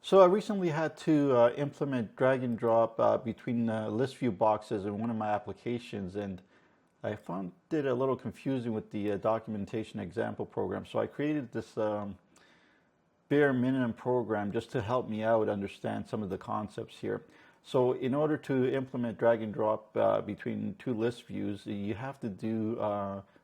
So I recently had to implement drag and drop between list view boxes in one of my applications, and I found it a little confusing with the documentation example program. So I created this bare minimum program just to help me out understand some of the concepts here. So in order to implement drag and drop between two list views, you have to do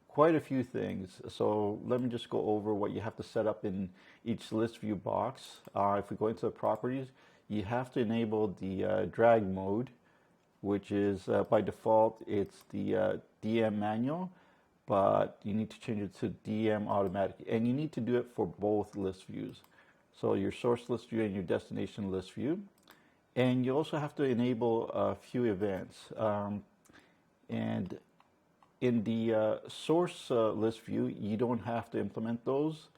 quite a few things. So let me just go over what you have to set up in each list view box. If we go into the properties, you have to enable the drag mode, which is by default, it's the DM manual, but you need to change it to DM automatic. And you need to do it for both list views. So your source list view and your destination list view. And you also have to enable a few events. And in the source list view, you don't have to implement those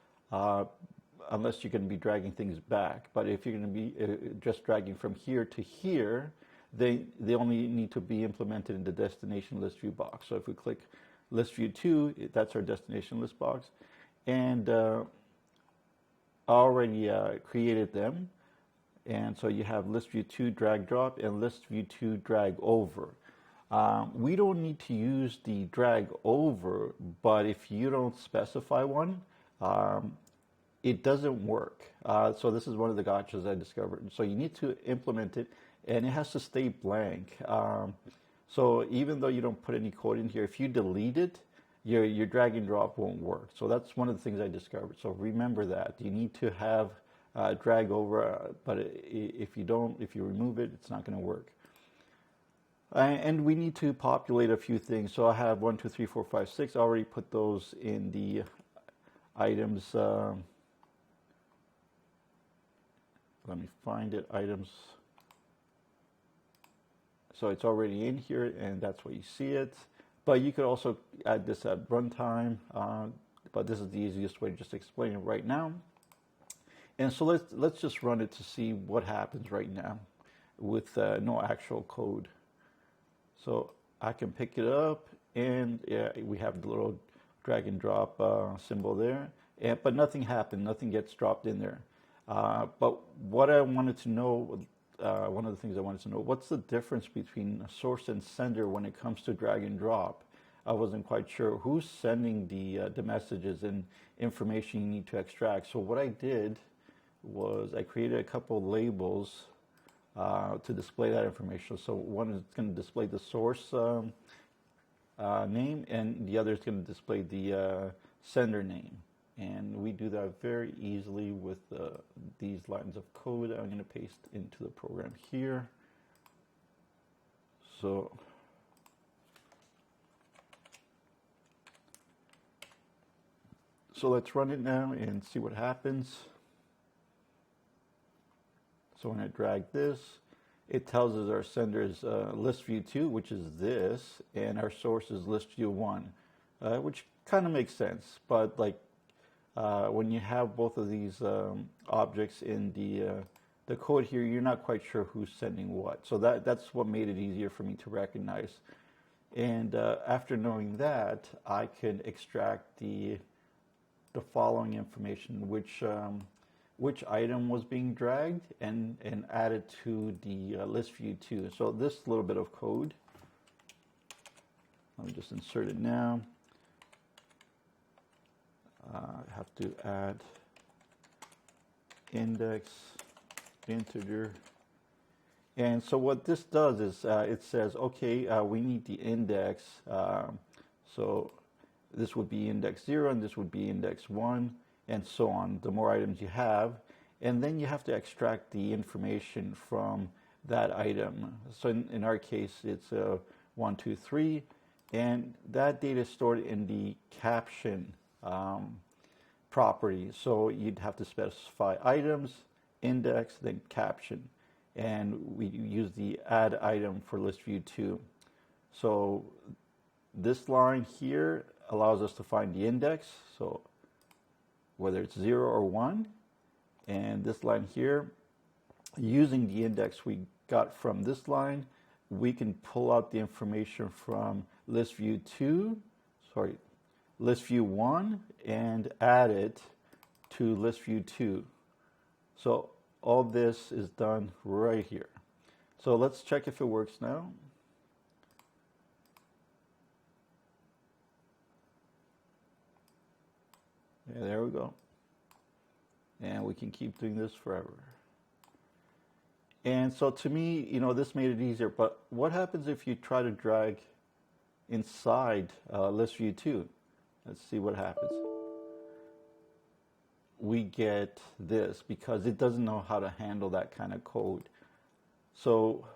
unless you're going to be dragging things back. But if you're going to be just dragging from here to here, they only need to be implemented in the destination list view box. So if we click list view 2, that's our destination list box. And I already created them. And so you have list view 2 drag drop and list view 2 drag over. We don't need to use the drag over, but if you don't specify one, it doesn't work. So this is one of the gotchas I discovered. So you need to implement it, and it has to stay blank. So even though you don't put any code in here, if you delete it, your drag and drop won't work. So that's one of the things I discovered. So remember that. You need to have drag over, but if you remove it, it's not going to work. And we need to populate a few things. So I have 1, 2, 3, 4, 5, 6. I already put those in the items. Let me find it, items. So it's already in here, and that's where you see it. But you could also add this at runtime, but this is the easiest way to just explain it right now. And so let's just run it to see what happens right now with no actual code. So I can pick it up, and yeah, we have the little drag and drop symbol there, but nothing happened, nothing gets dropped in there. But what I wanted to know, one of the things I wanted to know, what's the difference between source and sender when it comes to drag and drop? I wasn't quite sure who's sending the messages and information you need to extract. So what I did was I created a couple labels to display that information. So one is going to display the source name, and the other is going to display the sender name. And we do that very easily with these lines of code. I'm going to paste into the program here. So let's run it now and see what happens. So when I drag this, it tells us our sender is list view 2, which is this, and our source is list view 1, which kind of makes sense. But like when you have both of these objects in the code here, you're not quite sure who's sending what. So that's what made it easier for me to recognize. And after knowing that, I can extract the following information, which item was being dragged, and add it to the list view 2. So this little bit of code, let me just insert it now. I have to add index integer. And so what this does is it says, okay, we need the index. So this would be index 0, and this would be index 1, and so on, the more items you have. And then you have to extract the information from that item. So in our case, it's 1, 2, 3, and that data is stored in the caption property. So you'd have to specify items, index, then caption. And we use the add item for list view 2. So this line here allows us to find the index, so whether it's 0 or 1. And this line here, using the index we got from this line, we can pull out the information from list view 1 and add it to list view 2. So all this is done right here. So let's check if it works now. Yeah, there we go. And we can keep doing this forever. And so to me, this made it easier. But what happens if you try to drag inside ListView 2? Let's see what happens. We get this because it doesn't know how to handle that kind of code. So